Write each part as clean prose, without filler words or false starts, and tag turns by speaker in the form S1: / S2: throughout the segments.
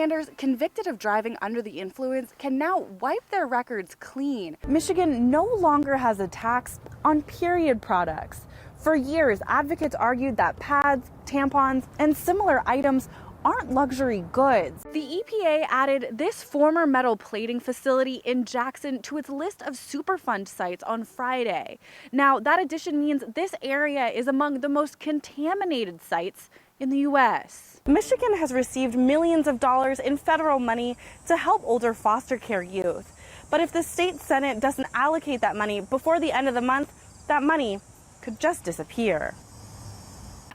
S1: Left-handers convicted of driving under the influence can now wipe their records clean. Michigan no longer has a tax on period products. For years, advocates argued that pads, tampons, and similar items aren't luxury goods. The EPA added this former metal plating facility in Jackson to its list of Superfund sites on Friday. Now, that addition means this area is among the most contaminated sites in the U.S. Michigan has received millions of dollars in federal money to help older foster care youth. But if the state Senate doesn't allocate that money before the end of the month, that money could just disappear.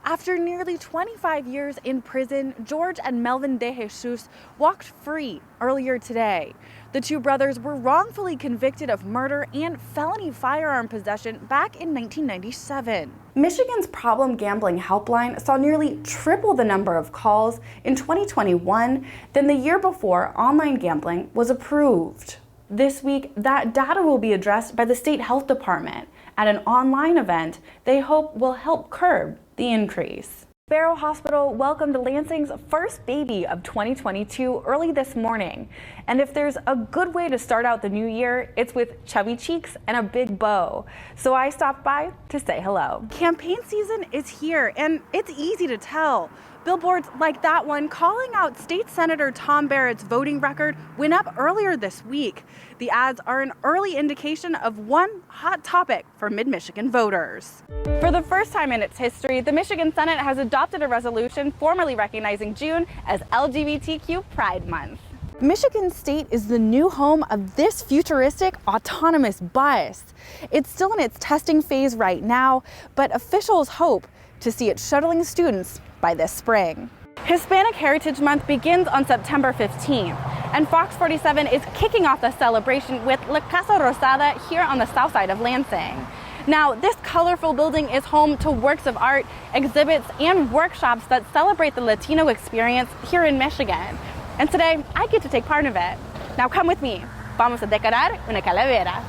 S1: After nearly 25 years in prison, George and Melvin De Jesus walked free earlier today. The two brothers were wrongfully convicted of murder and felony firearm possession back in 1997. Michigan's problem gambling helpline saw nearly triple the number of calls in 2021 than the year before online gambling was approved. This week, that data will be addressed by the state health department at an online event they hope will help curb the increase. Barrow Hospital welcomed Lansing's first baby of 2022 early this morning. And if there's a good way to start out the new year, it's with chubby cheeks and a big bow. So I stopped by to say hello. Campaign season is here, and it's easy to tell. Billboards like that one calling out State Senator Tom Barrett's voting record went up earlier this week. The ads are an early indication of one hot topic for mid-Michigan voters. For the first time in its history, the Michigan Senate has adopted a resolution formally recognizing June as LGBTQ Pride Month. Michigan State is the new home of this futuristic autonomous bus. It's still in its testing phase right now, but officials hope to see it shuttling students by this spring. Hispanic Heritage Month begins on September 15th, and Fox 47 is kicking off the celebration with La Casa Rosada here on the south side of Lansing. Now, this colorful building is home to works of art, exhibits, and workshops that celebrate the Latino experience here in Michigan. And today, I get to take part of it. Now come with me. Vamos a decorar una calavera.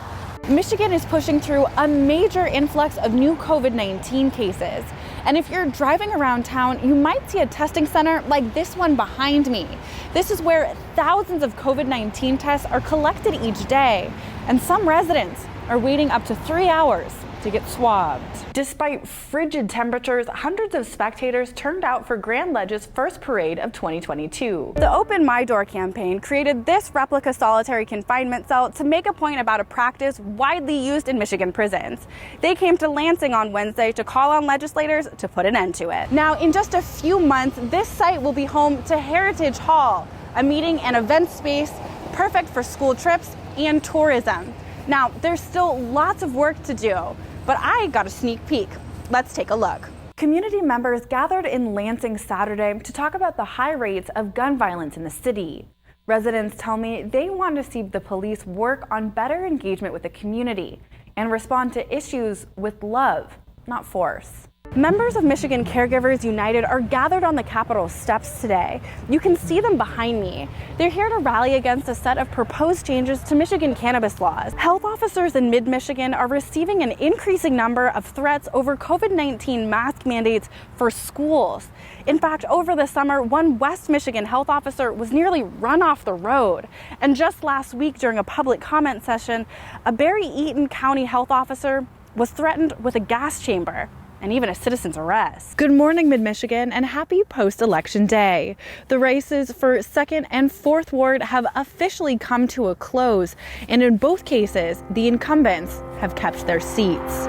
S1: Michigan is pushing through a major influx of new COVID-19 cases. And if you're driving around town, you might see a testing center like this one behind me. This is where thousands of COVID-19 tests are collected each day, and some residents are waiting up to 3 hours to get swabbed. Despite frigid temperatures, hundreds of spectators turned out for Grand Ledge's first parade of 2022. The Open My Door campaign created this replica solitary confinement cell to make a point about a practice widely used in Michigan prisons. They came to Lansing on Wednesday to call on legislators to put an end to it. Now, in just a few months, this site will be home to Heritage Hall, a meeting and event space perfect for school trips and tourism. Now, there's still lots of work to do, but I got a sneak peek. Let's take a look. Community members gathered in Lansing Saturday to talk about the high rates of gun violence in the city. Residents tell me they want to see the police work on better engagement with the community and respond to issues with love, not force. Members of Michigan Caregivers United are gathered on the Capitol steps today. You can see them behind me. They're here to rally against a set of proposed changes to Michigan cannabis laws. Health officers in mid-Michigan are receiving an increasing number of threats over COVID-19 mask mandates for schools. In fact, over the summer, one West Michigan health officer was nearly run off the road. And just last week, during a public comment session, a Barry-Eaton County health officer was threatened with a gas chamber and even a citizen's arrest. Good morning, Mid-Michigan, and happy post-election day. The races for 2nd and 4th Ward have officially come to a close, and in both cases, the incumbents have kept their seats.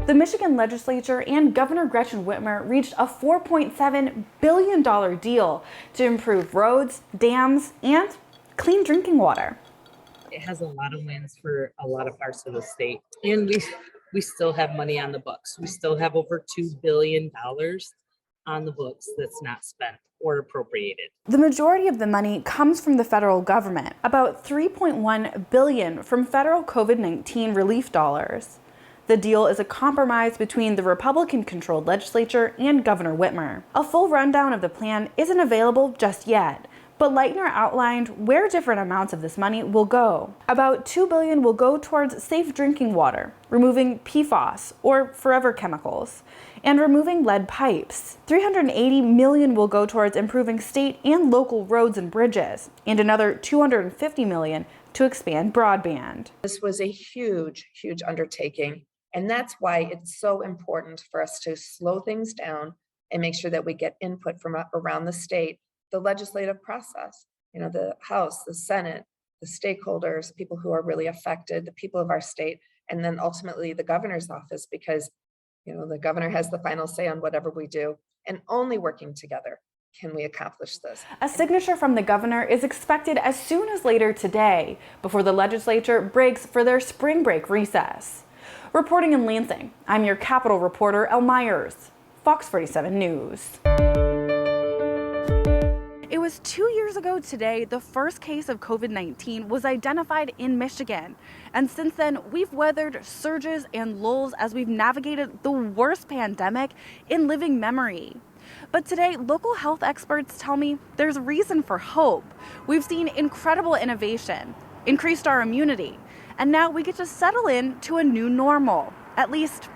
S1: The Michigan legislature and Governor Gretchen Whitmer reached a $4.7 billion deal to improve roads, dams, and clean drinking water.
S2: It has a lot of wins for a lot of parts of the state. And we still have money on the books. We still have over $2 billion on the books that's not spent or appropriated.
S1: The majority of the money comes from the federal government, about $3.1 billion from federal COVID-19 relief dollars. The deal is a compromise between the Republican-controlled legislature and Governor Whitmer. A full rundown of the plan isn't available just yet, but Leitner outlined where different amounts of this money will go. About $2 billion will go towards safe drinking water, removing PFAS, or forever chemicals. and removing lead pipes. $380 million will go towards improving state and local roads and bridges, and another $250 million to expand broadband.
S3: This was a huge, huge undertaking, and that's why it's so important for us to slow things down and make sure that we get input from around the state, the legislative process, the House, the Senate, the stakeholders, people who are really affected, the people of our state, and then ultimately the governor's office, because the governor has the final say on whatever we do, and only working together can we accomplish this.
S1: A signature from the governor is expected as soon as later today, before the legislature breaks for their spring break recess. Reporting in Lansing, I'm your Capitol reporter, Elle Meyers, Fox 47 News. It was 2 years ago today the first case of COVID-19 was identified in Michigan. And since then, we've weathered surges and lulls as we've navigated the worst pandemic in living memory. But today, local health experts tell me there's reason for hope. We've seen incredible innovation, increased our immunity, and now we get to settle in to a new normal, at least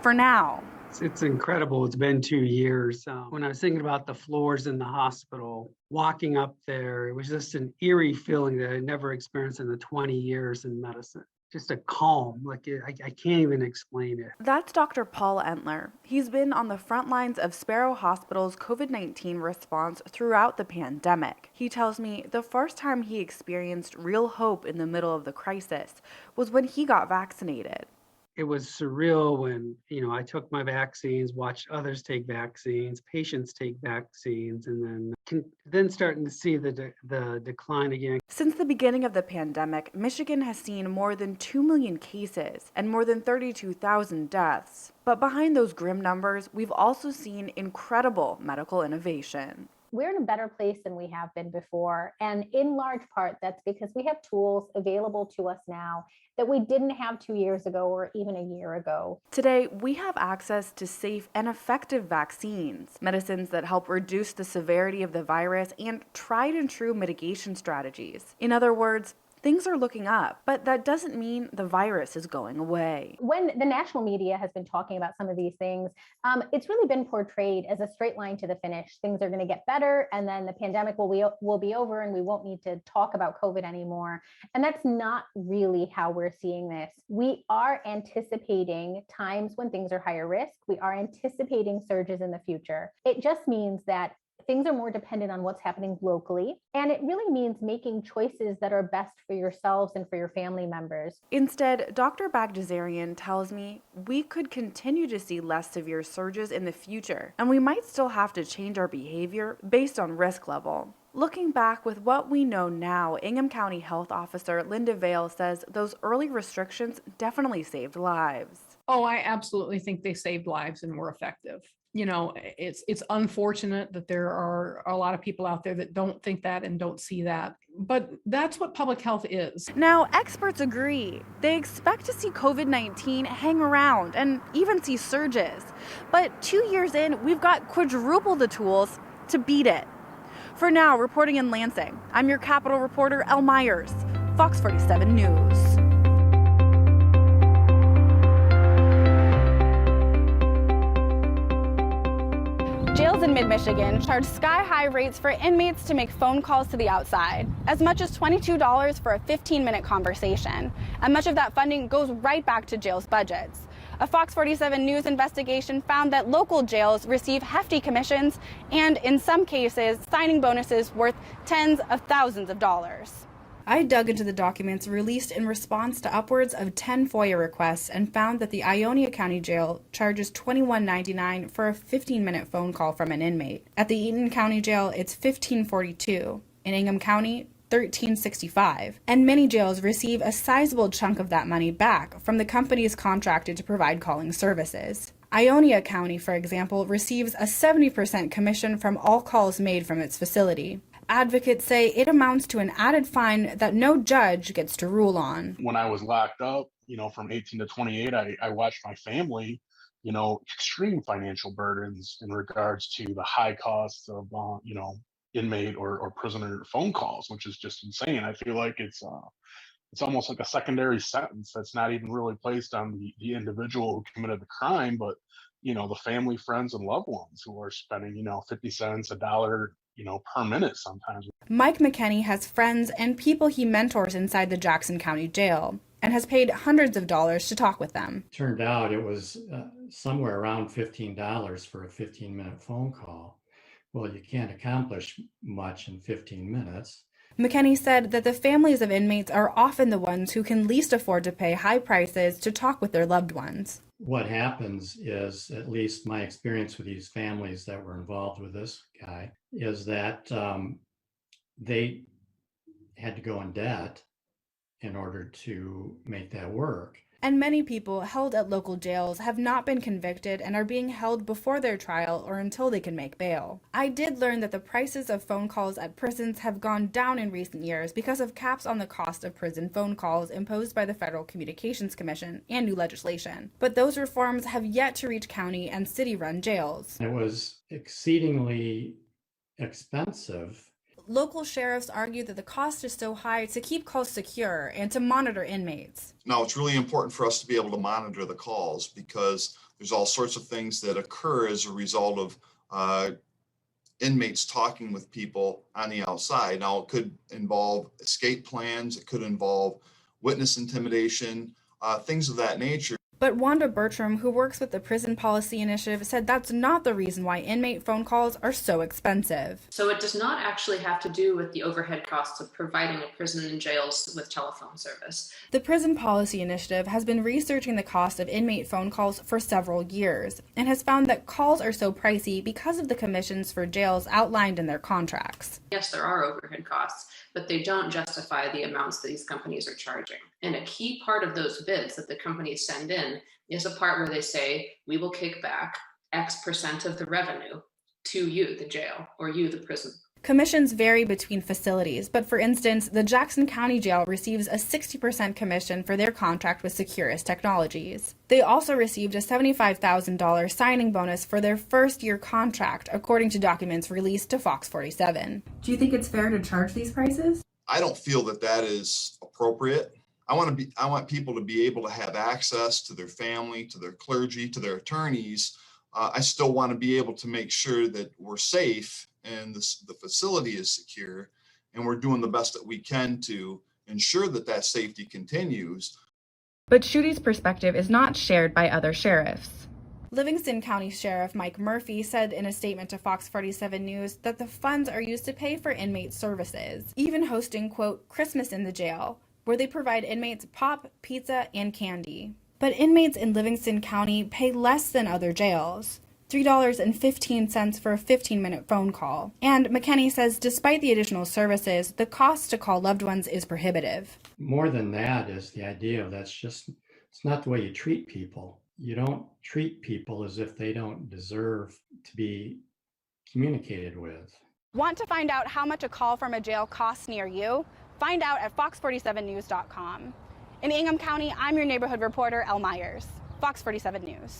S1: for now.
S4: It's incredible. It's been 2 years. When I was thinking about the floors in the hospital, walking up there, it was just an eerie feeling that I'd never experienced in the 20 years in medicine. Just a calm, I can't even explain it.
S1: That's Dr. Paul Entler. He's been on the front lines of Sparrow Hospital's COVID-19 response throughout the pandemic. He tells me the first time he experienced real hope in the middle of the crisis was when he got vaccinated.
S4: It was surreal when, I took my vaccines, watched others take vaccines, patients take vaccines, and then starting to see the decline again.
S1: Since the beginning of the pandemic, Michigan has seen more than 2 million cases and more than 32,000 deaths. But behind those grim numbers, we've also seen incredible medical innovation.
S5: We're in a better place than we have been before. And in large part, that's because we have tools available to us now that we didn't have 2 years ago or even a year ago.
S1: Today, we have access to safe and effective vaccines, medicines that help reduce the severity of the virus, and tried and true mitigation strategies. In other words, things are looking up, but that doesn't mean the virus is going away.
S5: When the national media has been talking about some of these things, it's really been portrayed as a straight line to the finish. Things are going to get better, and then the pandemic will be over, and we won't need to talk about COVID anymore. And that's not really how we're seeing this. We are anticipating times when things are higher risk. We are anticipating surges in the future. It just means that things are more dependent on what's happening locally. And it really means making choices that are best for yourselves and for your family members.
S1: Instead, Dr. Bagdasarian tells me we could continue to see less severe surges in the future, and we might still have to change our behavior based on risk level. Looking back with what we know now, Ingham County Health Officer Linda Vale says those early restrictions definitely saved lives.
S6: Oh, I absolutely think they saved lives and were effective. It's unfortunate that there are a lot of people out there that don't think that and don't see that. But that's what public health is.
S1: Now, experts agree. They expect to see COVID-19 hang around and even see surges. But 2 years in, we've got quadruple the tools to beat it. For now, reporting in Lansing, I'm your Capitol reporter, Elle Meyers, Fox 47 News. Jails in mid-Michigan charge sky-high rates for inmates to make phone calls to the outside, as much as $22 for a 15-minute conversation. And much of that funding goes right back to jails' budgets. A Fox 47 News investigation found that local jails receive hefty commissions and, in some cases, signing bonuses worth tens of thousands of dollars. I dug into the documents released in response to upwards of 10 FOIA requests and found that the Ionia County Jail charges $21.99 for a 15-minute phone call from an inmate. At the Eaton County Jail, it's $15.42. In Ingham County, $13.65. And many jails receive a sizable chunk of that money back from the companies contracted to provide calling services. Ionia County, for example, receives a 70% commission from all calls made from its facility. Advocates say it amounts to an added fine that no judge gets to rule on.
S7: When I was locked up, from 18 to 28, I watched my family, extreme financial burdens in regards to the high costs of, inmate or prisoner phone calls, which is just insane. I feel like it's almost like a secondary sentence that's not even really placed on the individual who committed the crime, but the family, friends, and loved ones who are spending, 50 cents, a dollar, per minute sometimes.
S1: Mike McKinney has friends and people he mentors inside the Jackson County Jail and has paid hundreds of dollars to talk with them.
S8: Turned out it was somewhere around $15 for a 15-minute phone call. Well, you can't accomplish much in 15 minutes.
S1: McKinney said that the families of inmates are often the ones who can least afford to pay high prices to talk with their loved ones.
S8: What happens is, at least my experience with these families that were involved with this guy, is that they had to go in debt in order to make that work.
S1: And many people held at local jails have not been convicted and are being held before their trial or until they can make bail. I did learn that the prices of phone calls at prisons have gone down in recent years because of caps on the cost of prison phone calls imposed by the Federal Communications Commission and new legislation. But those reforms have yet to reach county and city-run jails.
S8: It was exceedingly expensive.
S1: Local sheriffs argue that the cost is so high to keep calls secure and to monitor inmates.
S9: Now, it's really important for us to be able to monitor the calls because there's all sorts of things that occur as a result of inmates talking with people on the outside. Now, it could involve escape plans, it could involve witness intimidation, things of that nature.
S1: But Wanda Bertram, who works with the Prison Policy Initiative, said that's not the reason why inmate phone calls are so expensive.
S10: So it does not actually have to do with the overhead costs of providing a prison and jails with telephone service.
S1: The Prison Policy Initiative has been researching the cost of inmate phone calls for several years and has found that calls are so pricey because of the commissions for jails outlined in their contracts.
S10: Yes, there are overhead costs, but they don't justify the amounts that these companies are charging. And a key part of those bids that the companies send in is a part where they say, we will kick back X% of the revenue to you, the jail, or you, the prison.
S1: Commissions vary between facilities, but for instance, the Jackson County Jail receives a 60% commission for their contract with Securus Technologies. They also received a $75,000 signing bonus for their first-year contract, according to documents released to Fox 47. Do you think it's fair to charge these prices?
S9: I don't feel that that is appropriate. I want people to be able to have access to their family, to their clergy, to their attorneys. I still want to be able to make sure that we're safe and the facility is secure, and we're doing the best that we can to ensure that that safety continues.
S1: But Schuette's perspective is not shared by other sheriffs. Livingston County Sheriff Mike Murphy said in a statement to Fox 47 News that the funds are used to pay for inmate services, even hosting, quote, Christmas in the jail, where they provide inmates pop, pizza, and candy. But inmates in Livingston County pay less than other jails, $3.15 for a 15-minute phone call. And McKinney says despite the additional services, the cost to call loved ones is prohibitive.
S8: More than that is the idea of it's not the way you treat people. You don't treat people as if they don't deserve to be communicated with.
S1: Want to find out how much a call from a jail costs near you? Find out at fox47news.com. In Ingham County, I'm your neighborhood reporter, Elle Meyers, Fox 47 News.